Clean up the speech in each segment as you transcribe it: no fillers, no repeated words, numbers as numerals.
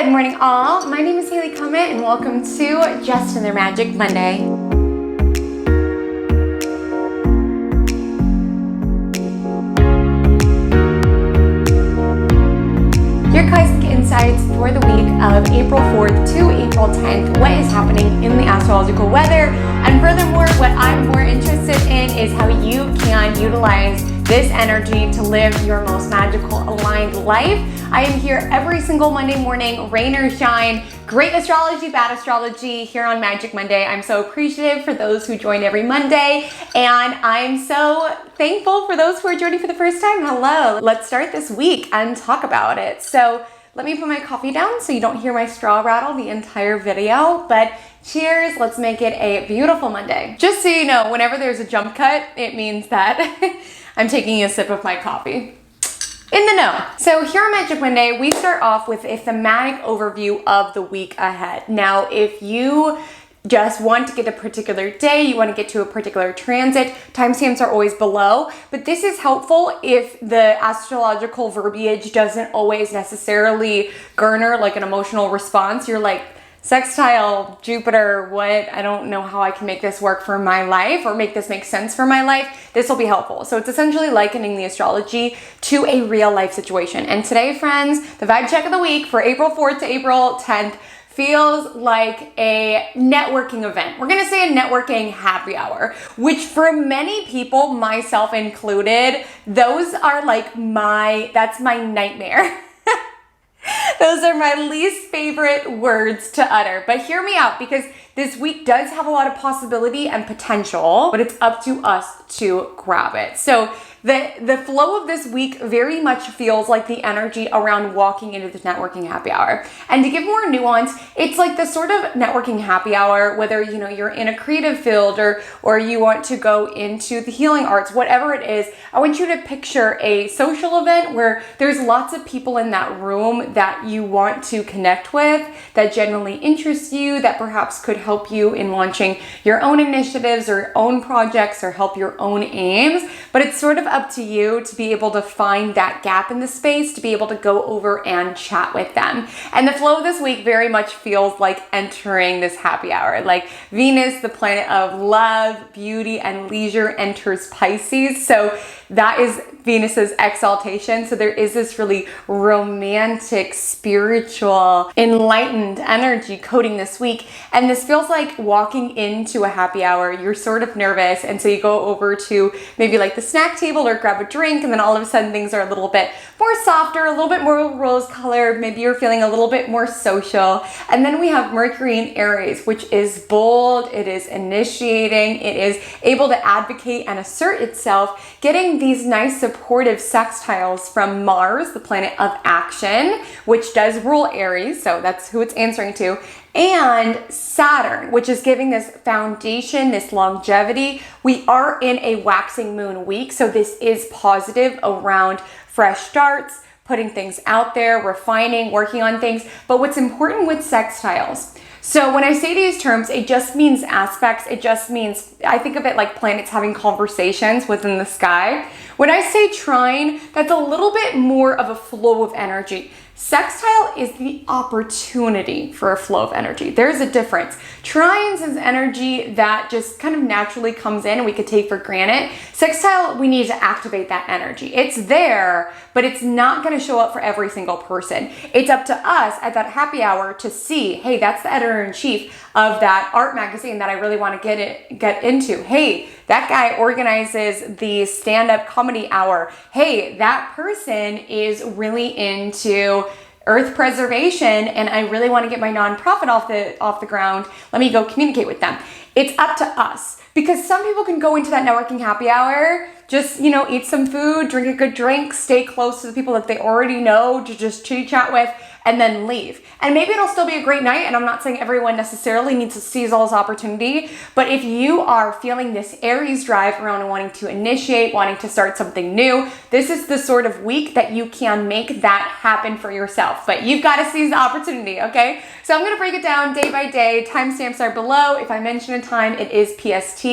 Good morning, all. My name is Haley Comet, and welcome to Just Another Magic Monday. Your cosmic insights for the week of April 4th to April 10th. What is happening in the astrological weather? And furthermore, what I'm more interested in is how you can utilize this energy to live your most magical, aligned life. I am here every single Monday morning, rain or shine. Great astrology, bad astrology here on Magic Monday. I'm so appreciative for those who join every Monday, and I'm so thankful for those who are joining for the first time. Hello. Let's start this week and talk about it. So let me put my coffee down so you don't hear my straw rattle the entire video, but cheers. Let's make it a beautiful Monday. Just so you know, whenever there's a jump cut, it means that I'm taking a sip of my coffee. In the know. So here on Magic Monday, we start off with a thematic overview of the week ahead. Now, if you just want to get a particular day, you want to get to a particular transit, timestamps are always below, but this is helpful if the astrological verbiage doesn't always necessarily garner like an emotional response. You're like, sextile, Jupiter, what? I don't know how I can make this work for my life or make this make sense for my life. This will be helpful. So it's essentially likening the astrology to a real life situation. And today, friends, the vibe check of the week for April 4th to April 10th feels like a networking event. We're gonna say a networking happy hour, which for many people, myself included, those are like that's my nightmare. Those are my least favorite words to utter, but hear me out because this week does have a lot of possibility and potential, but it's up to us to grab it. So the flow of this week very much feels like the energy around walking into this networking happy hour. And to give more nuance, it's like the sort of networking happy hour, whether you're in a creative field or you want to go into the healing arts, whatever it is, I want you to picture a social event where there's lots of people in that room that you want to connect with, that generally interest you, that perhaps could help you in launching your own initiatives or your own projects or help your own aims. But it's sort of up to you to be able to find that gap in the space, to be able to go over and chat with them. And the flow of this week very much feels like entering this happy hour. Like Venus, the planet of love, beauty, and leisure, enters Pisces. So that is Venus's exaltation. So there is this really romantic, spiritual, enlightened energy coding this week. And this feels like walking into a happy hour. You're sort of nervous. And so you go over to maybe like the snack table or grab a drink. And then all of a sudden things are a little bit more softer, a little bit more rose colored. Maybe you're feeling a little bit more social. And then we have Mercury in Aries, which is bold. It is initiating. It is able to advocate and assert itself, getting these nice supportive sextiles from Mars, the planet of action, which does rule Aries, so that's who it's answering to, and Saturn, which is giving this foundation, this longevity. We are in a waxing moon week, so this is positive around fresh starts, putting things out there, refining, working on things. But what's important with sextiles, so when I say these terms, it just means aspects. It just means, I think of it like planets having conversations within the sky. When I say trine, that's a little bit more of a flow of energy. Sextile is the opportunity for a flow of energy. There's a difference. Trines is energy that just kind of naturally comes in and we could take for granted. Sextile, we need to activate that energy. It's there, but it's not going to show up for every single person. It's up to us at that happy hour to see, hey, that's the editor-in-chief of that art magazine that I really want to get into. Hey, that guy organizes the stand-up comedy hour. Hey, that person is really into earth preservation and I really want to get my nonprofit off the ground. Let me go communicate with them. It's up to us because some people can go into that networking happy hour, just, eat some food, drink a good drink, stay close to the people that they already know to just chit chat with, and then leave. And maybe it'll still be a great night, and I'm not saying everyone necessarily needs to seize all this opportunity, but if you are feeling this Aries drive around wanting to initiate, wanting to start something new, this is the sort of week that you can make that happen for yourself. But you've got to seize the opportunity, okay? So I'm going to break it down day by day. Timestamps are below. If I mention a time, it is PST,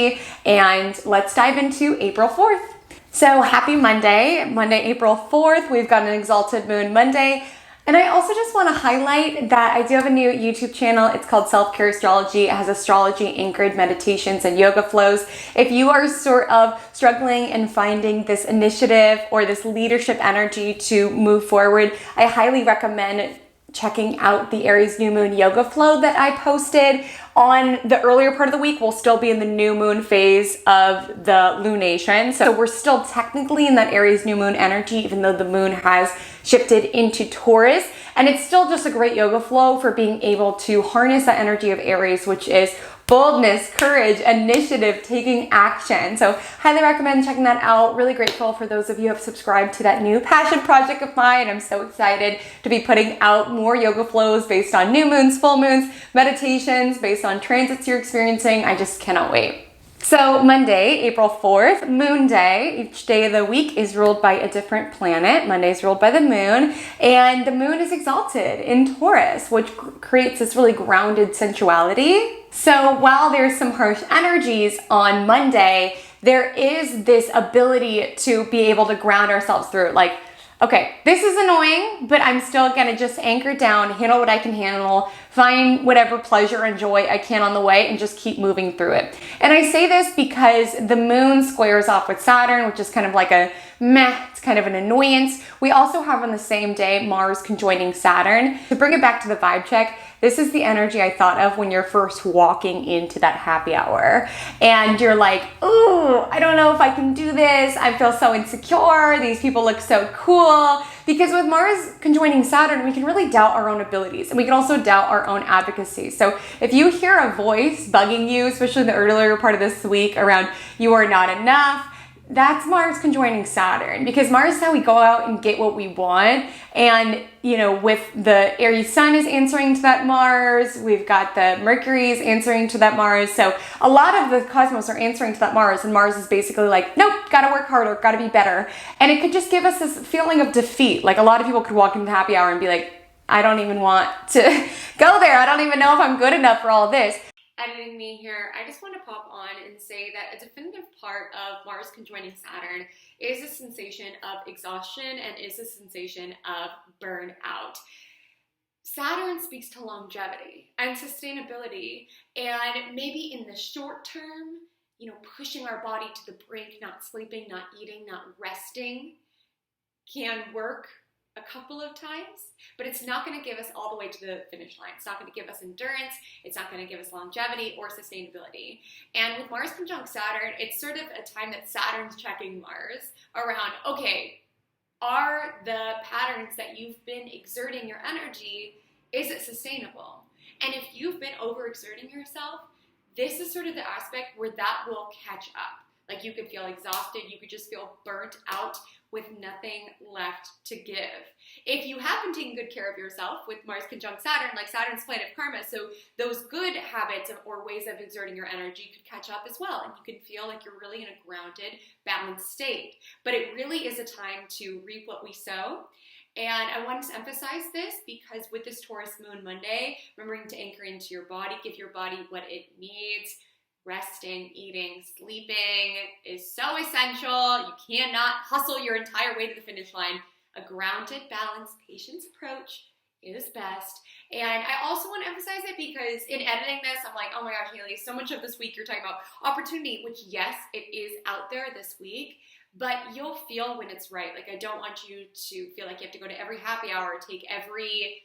and let's dive into April 4th. So happy Monday, April 4th. We've got an exalted moon Monday. And I also just want to highlight that I do have a new YouTube channel. It's called Self-Care Astrology. It has astrology anchored meditations and yoga flows. If you are sort of struggling and finding this initiative or this leadership energy to move forward, I highly recommend checking out the Aries new moon yoga flow that I posted. On the earlier part of the week, we'll still be in the new moon phase of the lunation. So we're still technically in that Aries new moon energy, even though the moon has shifted into Taurus. And it's still just a great yoga flow for being able to harness that energy of Aries, which is boldness, courage, initiative, taking action. So highly recommend checking that out. Really grateful for those of you who have subscribed to that new passion project of mine. I'm so excited to be putting out more yoga flows based on new moons, full moons, meditations based on transits you're experiencing. I just cannot wait. So Monday, April 4th, Moon Day. Each day of the week is ruled by a different planet. Monday is ruled by the moon, and the moon is exalted in Taurus, which creates this really grounded sensuality. So while there's some harsh energies on Monday, there is this ability to be able to ground ourselves through. Like, okay, this is annoying, but I'm still gonna just anchor down, handle what I can handle, find whatever pleasure and joy I can on the way, and just keep moving through it. And I say this because the moon squares off with Saturn, which is kind of like a meh, it's kind of an annoyance. We also have on the same day Mars conjoining Saturn. To bring it back to the vibe check, this is the energy I thought of when you're first walking into that happy hour and you're like, ooh, I don't know if I can do this. I feel so insecure. These people look so cool. Because with Mars conjoining Saturn, we can really doubt our own abilities, and we can also doubt our own advocacy. So if you hear a voice bugging you, especially in the earlier part of this week around you are not enough, that's Mars conjoining Saturn, because Mars is how we go out and get what we want. And, you know, with the Aries sun is answering to that Mars, we've got the Mercury is answering to that Mars. So a lot of the cosmos are answering to that Mars, and Mars is basically like, nope, gotta work harder, gotta be better. And it could just give us this feeling of defeat. Like a lot of people could walk into the happy hour and be like, I don't even want to go there. I don't even know if I'm good enough for all this. Editing me here, I just want to pop on and say that a definitive part of Mars conjoining Saturn is a sensation of exhaustion and is a sensation of burnout. Saturn speaks to longevity and sustainability, and maybe in the short term, you know, pushing our body to the brink, not sleeping, not eating, not resting can work a couple of times, but it's not going to give us all the way to the finish line. It's not going to give us endurance. It's not going to give us longevity or sustainability. And with Mars conjunct Saturn, it's sort of a time that Saturn's checking Mars around, okay, are the patterns that you've been exerting your energy, is it sustainable? And if you've been overexerting yourself, this is sort of the aspect where that will catch up. Like you could feel exhausted, you could just feel burnt out with nothing left to give. If you have been taking good care of yourself with Mars conjunct Saturn, like Saturn's planet of karma, so those good habits or ways of exerting your energy could catch up as well, and you can feel like you're really in a grounded, balanced state. But it really is a time to reap what we sow. And I wanted to emphasize this because with this Taurus Moon Monday, remembering to anchor into your body, give your body what it needs. Resting, eating, sleeping is so essential. You cannot hustle your entire way to the finish line. A grounded, balanced, patience approach is best. And I also want to emphasize it because in editing this, I'm like, oh my gosh, Haley, so much of this week you're talking about opportunity, which yes, it is out there this week, but you'll feel when it's right. Like I don't want you to feel like you have to go to every happy hour, take every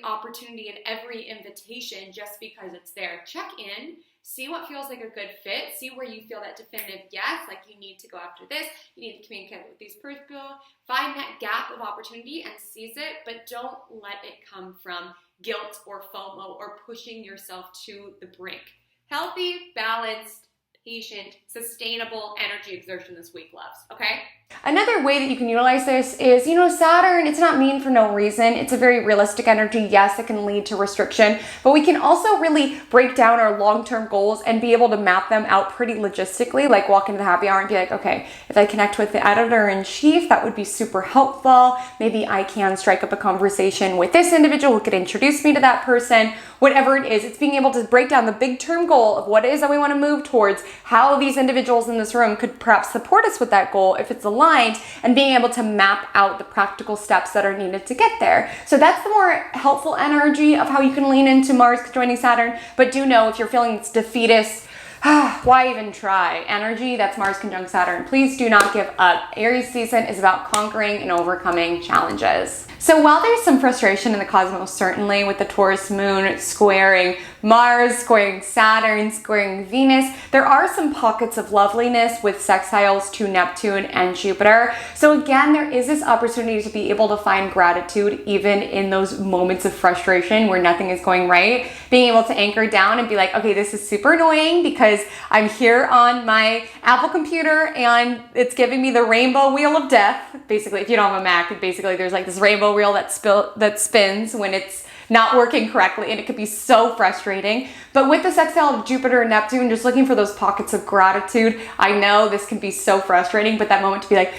opportunity and every invitation just because it's there. Check in. See what feels like a good fit. See where you feel that definitive yes, like you need to go after this, you need to communicate with these people. Find that gap of opportunity and seize it, but don't let it come from guilt or FOMO or pushing yourself to the brink. Healthy, balanced, patient, sustainable energy exertion this week, loves, okay? Another way that you can utilize this is, you know, Saturn, it's not mean for no reason. It's a very realistic energy. Yes, it can lead to restriction, but we can also really break down our long-term goals and be able to map them out pretty logistically, like walk into the happy hour and be like, okay, if I connect with the editor-in-chief, that would be super helpful. Maybe I can strike up a conversation with this individual who could introduce me to that person. Whatever it is, it's being able to break down the big term goal of what it is that we want to move towards how these individuals in this room could perhaps support us with that goal if it's aligned, and being able to map out the practical steps that are needed to get there. So that's the more helpful energy of how you can lean into Mars joining Saturn. But do know, if you're feeling it's defeatist, why even try? Energy, that's Mars conjunct Saturn. Please do not give up. Aries season is about conquering and overcoming challenges. So while there's some frustration in the cosmos, certainly with the Taurus moon squaring Mars, squaring Saturn, squaring Venus, there are some pockets of loveliness with sextiles to Neptune and Jupiter. So again, there is this opportunity to be able to find gratitude even in those moments of frustration where nothing is going right. Being able to anchor down and be like, okay, this is super annoying because I'm here on my Apple computer and it's giving me the rainbow wheel of death. Basically, if you don't have a Mac, basically there's like this rainbow wheel that spins when it's not working correctly, and it could be so frustrating. But with the sextile of Jupiter and Neptune, just looking for those pockets of gratitude. I know this can be so frustrating, but that moment to be like,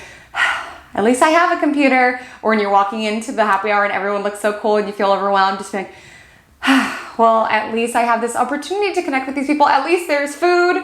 at least I have a computer. Or when you're walking into the happy hour and everyone looks so cool and you feel overwhelmed, just being well, at least I have this opportunity to connect with these people. At least there's food.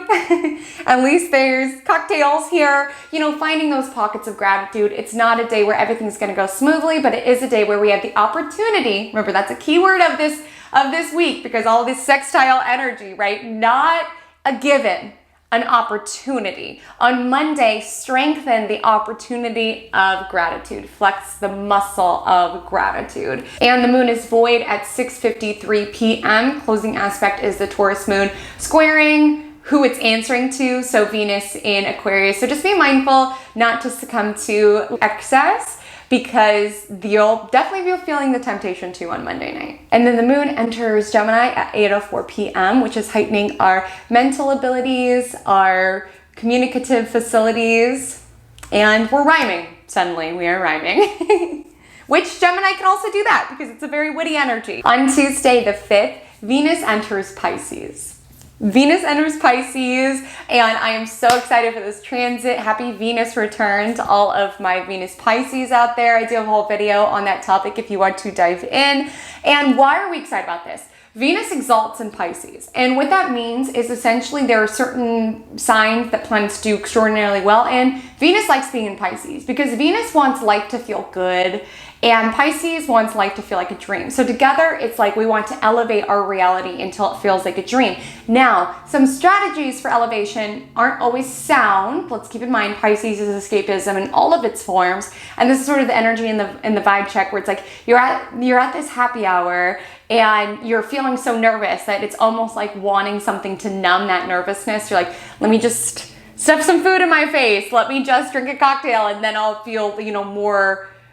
At least there's cocktails here. You know, finding those pockets of gratitude. It's not a day where everything's going to go smoothly, but it is a day where we have the opportunity. Remember, that's a key word of this week, because all this sextile energy, right? Not a given. An opportunity. On Monday, strengthen the opportunity of gratitude. Flex the muscle of gratitude. And the moon is void at 6:53 p.m. Closing aspect is the Taurus moon squaring who it's answering to, so Venus in Aquarius. So just be mindful not to succumb to excess, because you'll definitely be feeling the temptation to on Monday night. And then the moon enters Gemini at 8:04 p.m., which is heightening our mental abilities, our communicative facilities, and we're rhyming. Suddenly, we are rhyming. Which Gemini can also do that because it's a very witty energy. On Tuesday the 5th, Venus enters Pisces. Venus enters Pisces, and I am so excited for this transit. Happy Venus return to all of my Venus Pisces out there. I do have a whole video on that topic if you want to dive in. And why are we excited about this? Venus exalts in Pisces, and what that means is essentially there are certain signs that planets do extraordinarily well in. Venus likes being in Pisces because Venus wants life to feel good, and Pisces wants life to feel like a dream. So together, it's like we want to elevate our reality until it feels like a dream. Now, some strategies for elevation aren't always sound. Let's keep in mind Pisces is escapism in all of its forms, and this is sort of the energy in the vibe check where it's like you're at this happy hour and you're feeling so nervous that it's almost like wanting something to numb that nervousness. You're like, let me just stuff some food in my face. Let me just drink a cocktail, and then I'll feel,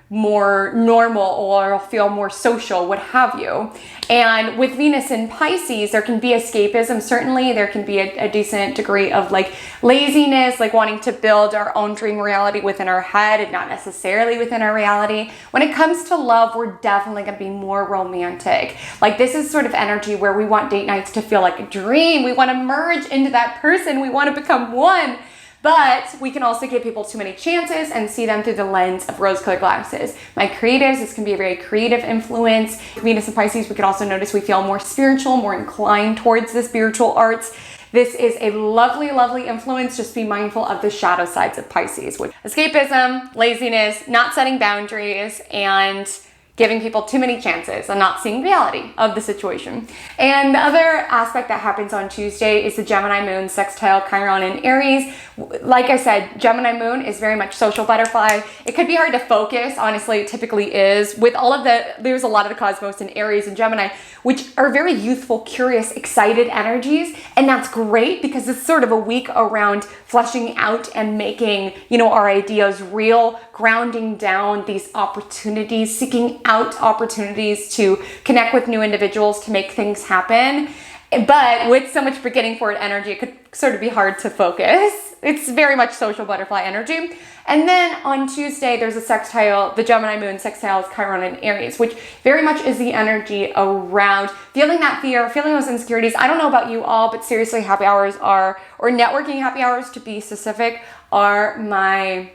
more normal, or I'll feel more social, what have you. And with Venus in Pisces, there can be escapism. Certainly there can be a decent degree of like laziness, like wanting to build our own dream reality within our head and not necessarily within our reality. When it comes to love, we're definitely going to be more romantic. Like this is sort of energy where we want date nights to feel like a dream. We want to merge into that person. We want to become one. But we can also give people too many chances and see them through the lens of rose-colored glasses. My creatives, this can be a very creative influence. Venus and Pisces, we can also notice we feel more spiritual, more inclined towards the spiritual arts. This is a lovely, lovely influence. Just be mindful of the shadow sides of Pisces, which escapism, laziness, not setting boundaries, and giving people too many chances and not seeing reality of the situation. And the other aspect that happens on Tuesday is the Gemini moon sextile Chiron in Aries. Like I said, Gemini moon is very much social butterfly. It could be hard to focus, honestly, it typically is. With all of there's a lot of the cosmos in Aries and Gemini, which are very youthful, curious, excited energies. And that's great because it's sort of a week around fleshing out and making, our ideas real, grounding down these opportunities, seeking out opportunities to connect with new individuals to make things happen. But with so much beginning forward energy, it could sort of be hard to focus. It's very much social butterfly energy. And then on Tuesday, there's a sextile, the Gemini moon sextiles Chiron in Aries, which very much is the energy around feeling that fear, feeling those insecurities. I don't know about you all, but seriously, happy hours or networking happy hours to be specific, are my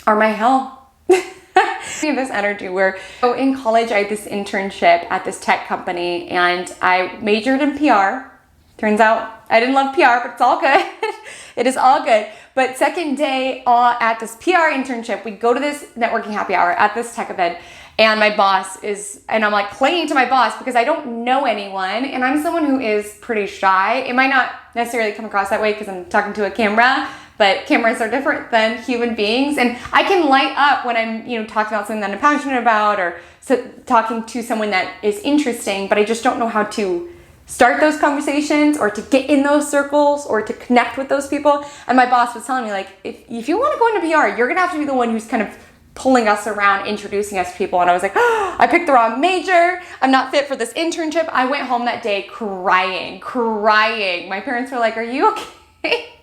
hell. This energy where in college I had this internship at this tech company, and I majored in PR. Turns out I didn't love PR, but it's all good. It is all good. But second day at this PR internship, we go to this networking happy hour at this tech event, and my boss and I'm like clinging to my boss because I don't know anyone, and I'm someone who is pretty shy. It might not necessarily come across that way because I'm talking to a camera, but cameras are different than human beings, and I can light up when I'm, talking about something that I'm passionate about or talking to someone that is interesting, but I just don't know how to start those conversations or to get in those circles or to connect with those people. And my boss was telling me, like, if you want to go into PR, you're gonna have to be the one who's kind of pulling us around, introducing us to people. And I was like, oh, I picked the wrong major. I'm not fit for this internship. I went home that day crying. My parents were like, are you okay?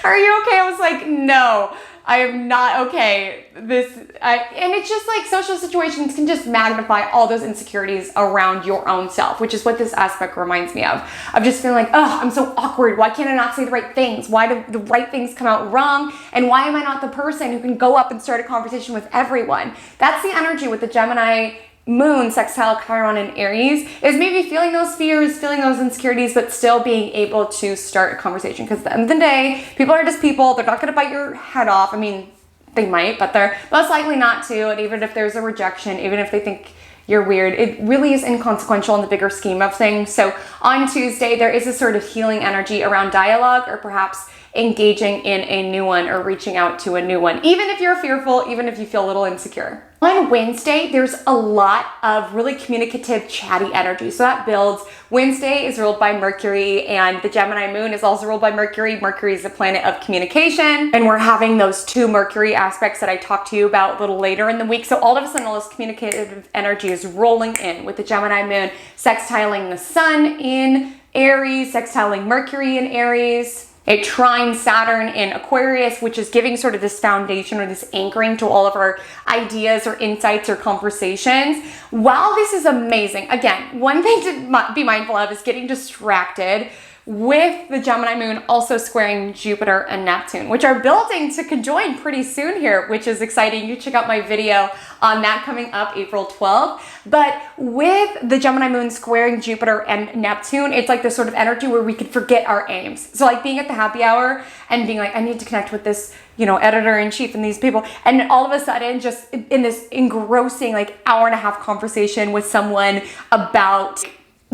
Are you okay? I was like, no, I am not okay. And it's just like social situations can just magnify all those insecurities around your own self, which is what this aspect reminds me of just feeling like, oh, I'm so awkward. Why can't I not say the right things? Why do the right things come out wrong? And why am I not the person who can go up and start a conversation with everyone? That's the energy with the Gemini moon sextile Chiron in Aries, is maybe feeling those fears, feeling those insecurities, but still being able to start a conversation. Because at the end of the day, people are just people. They're not going to bite your head off. I mean, they might, but they're most likely not to. And even if there's a rejection, even if they think you're weird, it really is inconsequential in the bigger scheme of things. So on Tuesday, there is a sort of healing energy around dialogue, or perhaps engaging in a new one or reaching out to a new one, even if you're fearful, even if you feel a little insecure. On Wednesday, there's a lot of really communicative, chatty energy. So that builds. Wednesday is ruled by Mercury, and the Gemini moon is also ruled by Mercury. Mercury is the planet of communication, and we're having those two Mercury aspects that I talked to you about a little later in the week. So all of a sudden, all this communicative energy is rolling in with the Gemini moon sextiling the sun in Aries, sextiling Mercury in Aries. A trine Saturn in Aquarius, which is giving sort of this foundation or this anchoring to all of our ideas or insights or conversations. While this is amazing, again, one thing to be mindful of is getting distracted with the Gemini moon also squaring Jupiter and Neptune, which are building to conjoin pretty soon here, which is exciting. You check out my video on that coming up April 12th. But with the Gemini moon squaring Jupiter and Neptune, it's like this sort of energy where we could forget our aims. So like being at the happy hour and being like, I need to connect with this, editor-in-chief and these people. And all of a sudden, just in this engrossing like hour-and-a-half conversation with someone about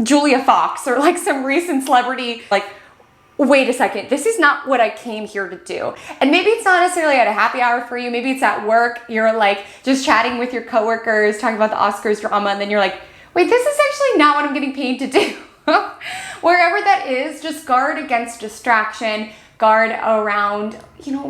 Julia Fox or like some recent celebrity, like, wait a second, this is not what I came here to do. And maybe it's not necessarily at a happy hour for you. Maybe it's at work. You're like just chatting with your coworkers, talking about the Oscars drama. And then you're like, wait, this is actually not what I'm getting paid to do. Wherever that is, just guard against distraction. Guard around,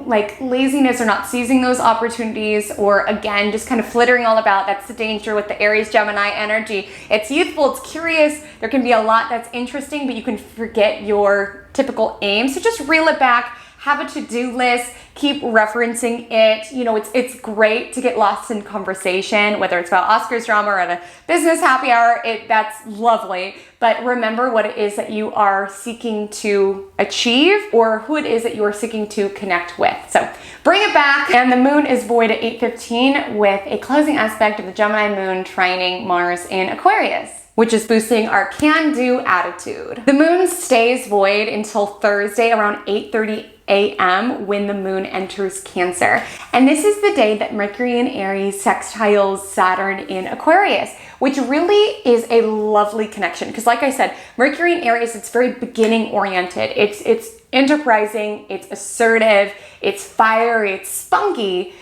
like laziness or not seizing those opportunities, or again, just kind of flittering all about. That's the danger with the Aries Gemini energy. It's youthful, it's curious. There can be a lot that's interesting, but you can forget your typical aim. So just reel it back. Have a to-do list, keep referencing it. It's great to get lost in conversation, whether it's about Oscars drama or at a business happy hour, that's lovely. But remember what it is that you are seeking to achieve, or who it is that you are seeking to connect with. So bring it back. And the moon is void at 8:15 with a closing aspect of the Gemini moon trining Mars in Aquarius, which is boosting our can-do attitude. The moon stays void until Thursday around 8:30 a.m. when the moon enters Cancer. And this is the day that Mercury in Aries sextiles Saturn in Aquarius, which really is a lovely connection. Because like I said, Mercury in Aries, it's very beginning oriented. It's enterprising, it's assertive, it's fiery, it's spunky.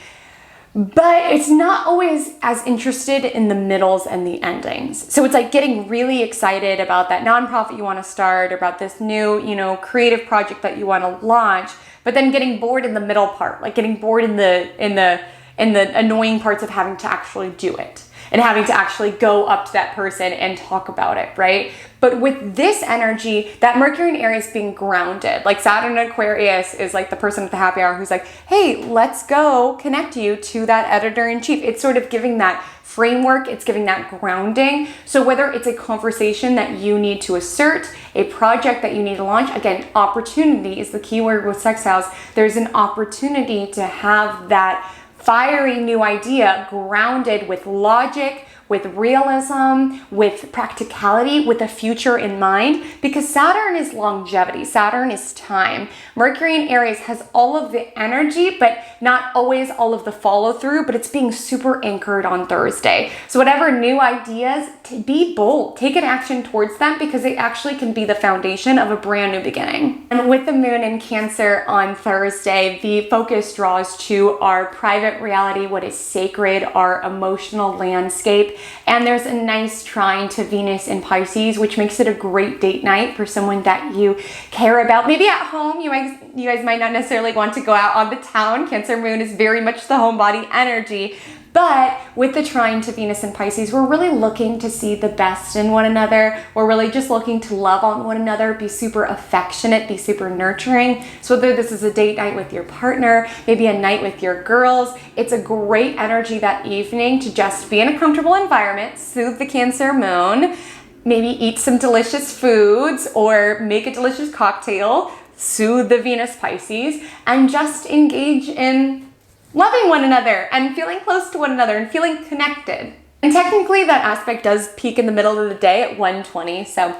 But it's not always as interested in the middles and the endings. So it's like getting really excited about that nonprofit you want to start, or about this new, creative project that you want to launch, but then getting bored in the middle part, like getting bored in the annoying parts of having to actually do it and having to actually go up to that person and talk about it, right? But with this energy, that Mercury in Aries being grounded, like Saturn in Aquarius is like the person at the happy hour who's like, hey, let's go connect you to that editor-in-chief. It's sort of giving that framework, it's giving that grounding. So whether it's a conversation that you need to assert, a project that you need to launch, again, opportunity is the key word with sextiles. There's an opportunity to have that fiery new idea grounded with logic, with realism, with practicality, with the future in mind, because Saturn is longevity. Saturn is time. Mercury in Aries has all of the energy, but not always all of the follow through, but it's being super anchored on Thursday. So whatever new ideas, be bold, take an action towards them, because they actually can be the foundation of a brand new beginning. And with the moon in Cancer on Thursday, the focus draws to our private reality, what is sacred, our emotional landscape. And there's a nice trine to Venus in Pisces, which makes it a great date night for someone that you care about. Maybe at home, you guys might not necessarily want to go out on the town. Cancer moon is very much the homebody energy. But with the trine to Venus and Pisces, we're really looking to see the best in one another. We're really just looking to love on one another, be super affectionate, be super nurturing. So whether this is a date night with your partner, maybe a night with your girls, it's a great energy that evening to just be in a comfortable environment, soothe the Cancer moon, maybe eat some delicious foods or make a delicious cocktail, soothe the Venus Pisces, and just engage in loving one another and feeling close to one another and feeling connected. And technically that aspect does peak in the middle of the day at 1:20. So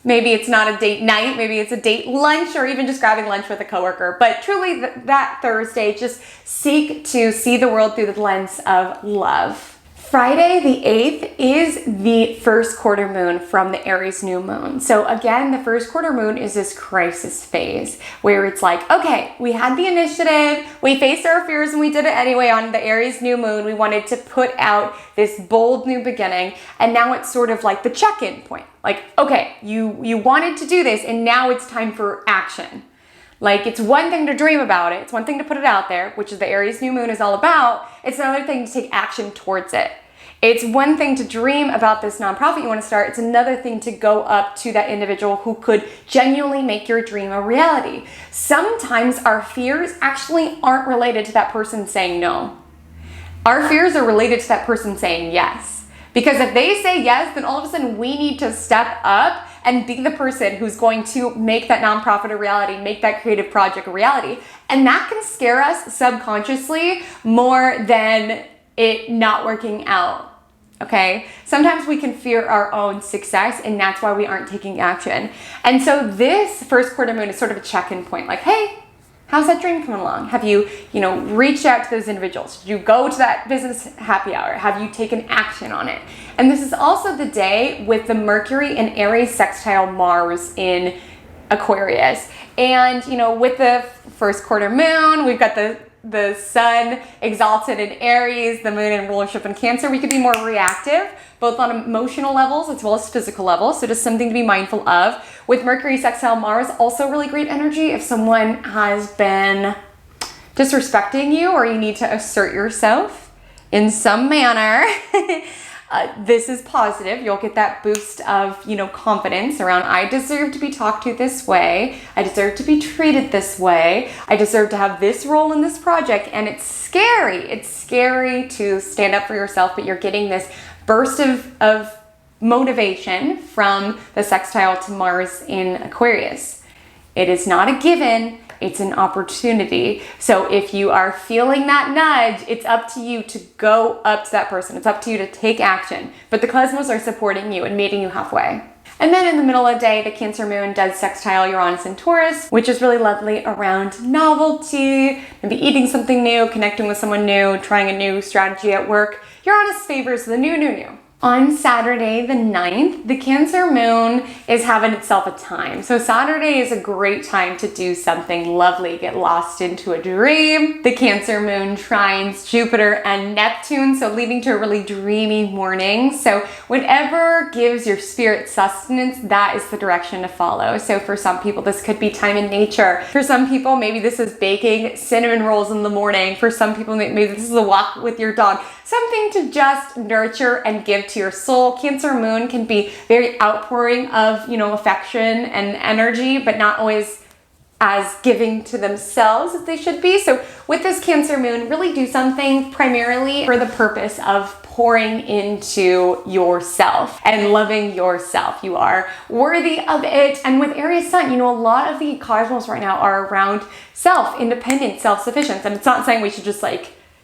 maybe it's not a date night, maybe it's a date lunch, or even just grabbing lunch with a coworker. But truly that Thursday, just seek to see the world through the lens of love. Friday the 8th is the first quarter moon from the Aries new moon. So again, the first quarter moon is this crisis phase where it's like, okay, we had the initiative, we faced our fears and we did it anyway on the Aries new moon. We wanted to put out this bold new beginning, and now it's sort of like the check-in point. Like, okay, you wanted to do this and now it's time for action. Like, it's one thing to dream about it. It's one thing to put it out there, which is the Aries new moon is all about. It's another thing to take action towards it. It's one thing to dream about this nonprofit you want to start. It's another thing to go up to that individual who could genuinely make your dream a reality. Sometimes our fears actually aren't related to that person saying no. Our fears are related to that person saying yes. Because if they say yes, then all of a sudden we need to step up and be the person who's going to make that nonprofit a reality, make that creative project a reality. And that can scare us subconsciously more than it not working out. Okay? Sometimes we can fear our own success, and that's why we aren't taking action. And so this first quarter moon is sort of a check-in point. Like, hey, how's that dream coming along? Have you, reached out to those individuals? Did you go to that business happy hour? Have you taken action on it? And this is also the day with the Mercury in Aries sextile Mars in Aquarius. And, with the first quarter moon, we've got the sun exalted in Aries, the moon in rulership in Cancer. We could be more reactive, both on emotional levels as well as physical levels. So just something to be mindful of. With Mercury sextile Mars, also really great energy if someone has been disrespecting you or you need to assert yourself in some manner. This is positive. You'll get that boost of, confidence around, I deserve to be talked to this way. I deserve to be treated this way. I deserve to have this role in this project. And it's scary. It's scary to stand up for yourself, but you're getting this burst of motivation from the sextile to Mars in Aquarius. It is not a given. It's an opportunity. So if you are feeling that nudge, it's up to you to go up to that person. It's up to you to take action. But the cosmos are supporting you and meeting you halfway. And then in the middle of the day, the Cancer moon does sextile Uranus and Taurus, which is really lovely around novelty, maybe eating something new, connecting with someone new, trying a new strategy at work. Uranus favors the new. On Saturday the 9th, the Cancer moon is having itself a time. So Saturday is a great time to do something lovely, get lost into a dream. The Cancer moon trines Jupiter and Neptune, so leading to a really dreamy morning. So whatever gives your spirit sustenance, that is the direction to follow. So for some people, this could be time in nature. For some people, maybe this is baking cinnamon rolls in the morning. For some people, maybe this is a walk with your dog. Something to just nurture and give to your soul. Cancer moon can be very outpouring of, affection and energy, but not always as giving to themselves as they should be. So with this Cancer moon, really do something primarily for the purpose of pouring into yourself and loving yourself. You are worthy of it. And with Aries sun, a lot of the cosmos right now are around self-independence, self-sufficiency. And it's not saying we should just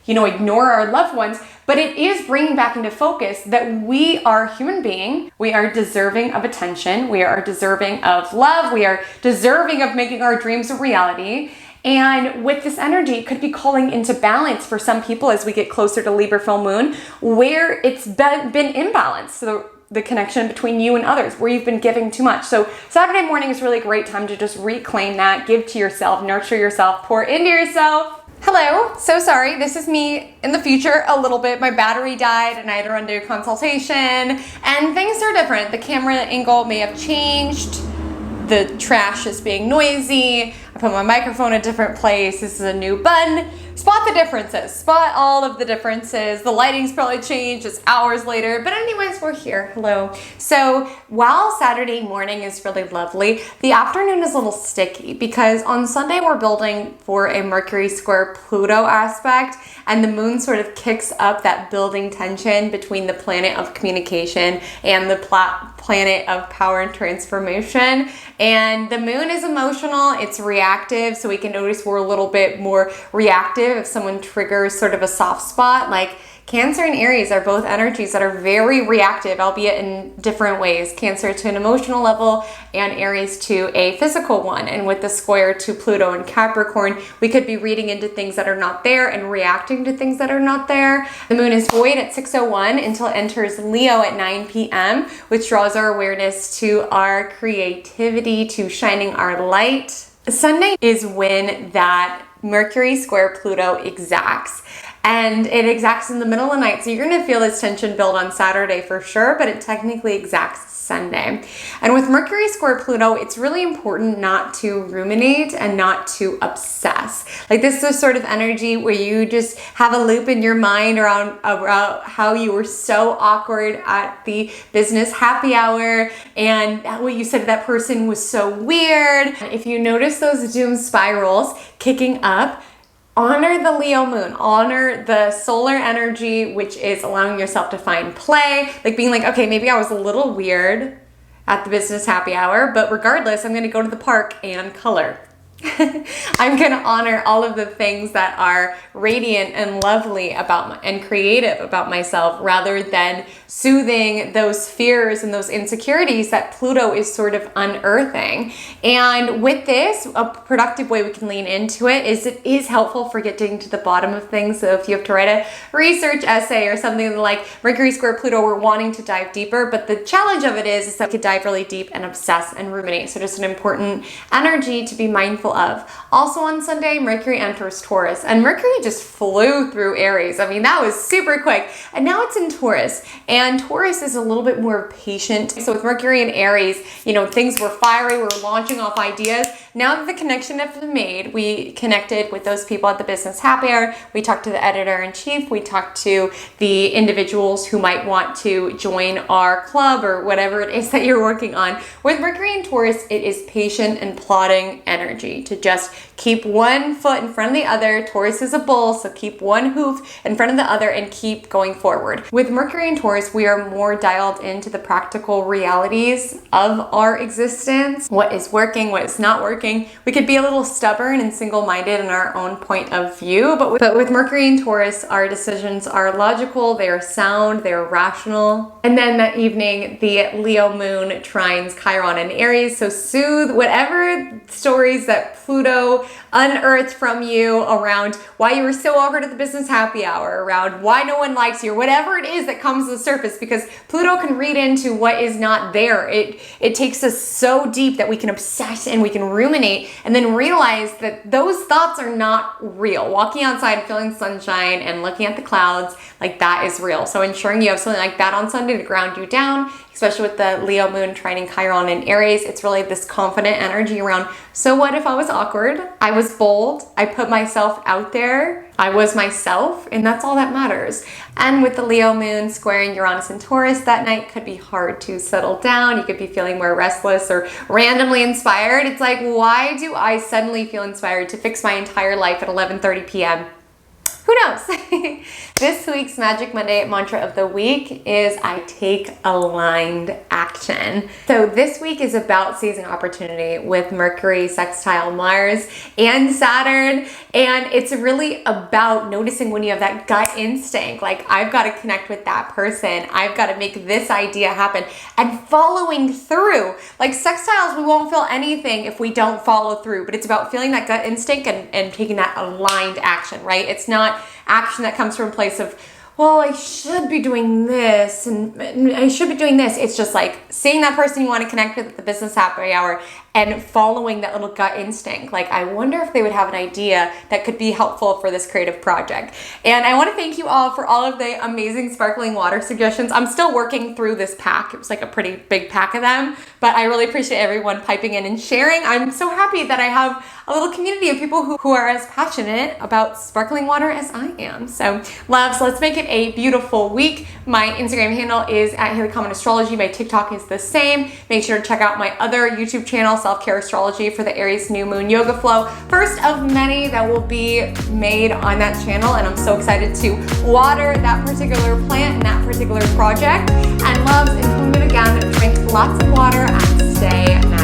ignore our loved ones, but it is bringing back into focus that we are human beings. We are deserving of attention. We are deserving of love. We are deserving of making our dreams a reality. And with this energy, it could be calling into balance for some people as we get closer to Libra full moon, where it's been imbalanced. So the connection between you and others, where you've been giving too much. So Saturday morning is really a great time to just reclaim that, give to yourself, nurture yourself, pour into yourself. Hello, so sorry, this is me in the future a little bit. My battery died and I had to run to a consultation and things are different. The camera angle may have changed. The trash is being noisy. I put my microphone in a different place. This is a new button. Spot the differences. Spot all of the differences. The lighting's probably changed. It's hours later. But anyways, we're here. Hello. So while Saturday morning is really lovely, the afternoon is a little sticky because on Sunday we're building for a Mercury square Pluto aspect, and the moon sort of kicks up that building tension between the planet of communication and the planet of power and transformation. And the moon is emotional, it's reactive, so we can notice we're a little bit more reactive if someone triggers sort of a soft spot. Like Cancer and Aries are both energies that are very reactive, albeit in different ways. Cancer to an emotional level and Aries to a physical one. And with the square to Pluto and Capricorn, we could be reading into things that are not there and reacting to things that are not there. The moon is void at 6:01 until it enters Leo at 9 p.m., which draws our awareness to our creativity, to shining our light. Sunday is when that Mercury square Pluto exacts. And it exacts in the middle of the night. So you're going to feel this tension build on Saturday for sure, but it technically exacts Sunday. And with Mercury square Pluto, it's really important not to ruminate and not to obsess. Like this is a sort of energy where you just have a loop in your mind around how you were so awkward at the business happy hour and what you said to that person was so weird. If you notice those doom spirals kicking up, honor the Leo moon, honor the solar energy, which is allowing yourself to find play, like being like, okay, maybe I was a little weird at the business happy hour, but regardless, I'm gonna go to the park and color. I'm gonna honor all of the things that are radiant and lovely and creative about myself, rather than soothing those fears and those insecurities that Pluto is sort of unearthing. And with this, a productive way we can lean into it is helpful for getting to the bottom of things. So if you have to write a research essay or something like Mercury square Pluto, we're wanting to dive deeper, but the challenge of it is that we could dive really deep and obsess and ruminate. So just an important energy to be mindful of. Also on Sunday, Mercury enters Taurus, and Mercury just flew through Aries. I mean, that was super quick. And now it's in Taurus, and Taurus is a little bit more patient. So with Mercury and Aries, things were fiery, we were launching off ideas. Now that the connection has been made, we connected with those people at the business happy hour. We talked to the editor-in-chief. We talked to the individuals who might want to join our club or whatever it is that you're working on. With Mercury and Taurus, it is patient and plodding energy to just keep one foot in front of the other. Taurus is a bull, so keep one hoof in front of the other and keep going forward. With Mercury and Taurus, we are more dialed into the practical realities of our existence. What is working, what is not working. We could be a little stubborn and single-minded in our own point of view, but with Mercury and Taurus, our decisions are logical, they are sound, they are rational. And then that evening, the Leo moon trines Chiron and Aries, so soothe whatever stories that Pluto unearthed from you around why you were so awkward at the business happy hour, around why no one likes you, or whatever it is that comes to the surface, because Pluto can read into what is not there. It takes us so deep that we can obsess and we can ruminate and then realize that those thoughts are not real. Walking outside, feeling sunshine and looking at the clouds, like that is real. So ensuring you have something like that on Sunday to ground you down, especially with the Leo moon trining Chiron and Aries, it's really this confident energy around, so what if I was awkward? I was bold, I put myself out there, I was myself, and that's all that matters. And with the Leo moon squaring Uranus and Taurus, that night could be hard to settle down. You could be feeling more restless or randomly inspired. It's like, why do I suddenly feel inspired to fix my entire life at 11:30 p.m.? Who knows? This week's Magic Monday mantra of the week is I take aligned action. So this week is about seizing opportunity with Mercury sextile Mars and Saturn. And it's really about noticing when you have that gut instinct, like I've got to connect with that person. I've got to make this idea happen, and following through. Like sextiles, we won't feel anything if we don't follow through, but it's about feeling that gut instinct and taking that aligned action, right? It's not action that comes from a place of, well, I should be doing this and I should be doing this. It's just like seeing that person you want to connect with at the business happy hour and following that little gut instinct. Like, I wonder if they would have an idea that could be helpful for this creative project. And I want to thank you all for all of the amazing sparkling water suggestions. I'm still working through this pack. It was like a pretty big pack of them, but I really appreciate everyone piping in and sharing. I'm so happy that I have a little community of people who are as passionate about sparkling water as I am. So loves, let's make it a beautiful week. My Instagram handle is @Comet Astrology. My TikTok is the same. Make sure to check out my other YouTube channel, Self-Care Astrology, for the Aries New Moon Yoga Flow. First of many that will be made on that channel, and I'm so excited to water that particular plant and that particular project. And loves, until we meet again, drink lots of water and stay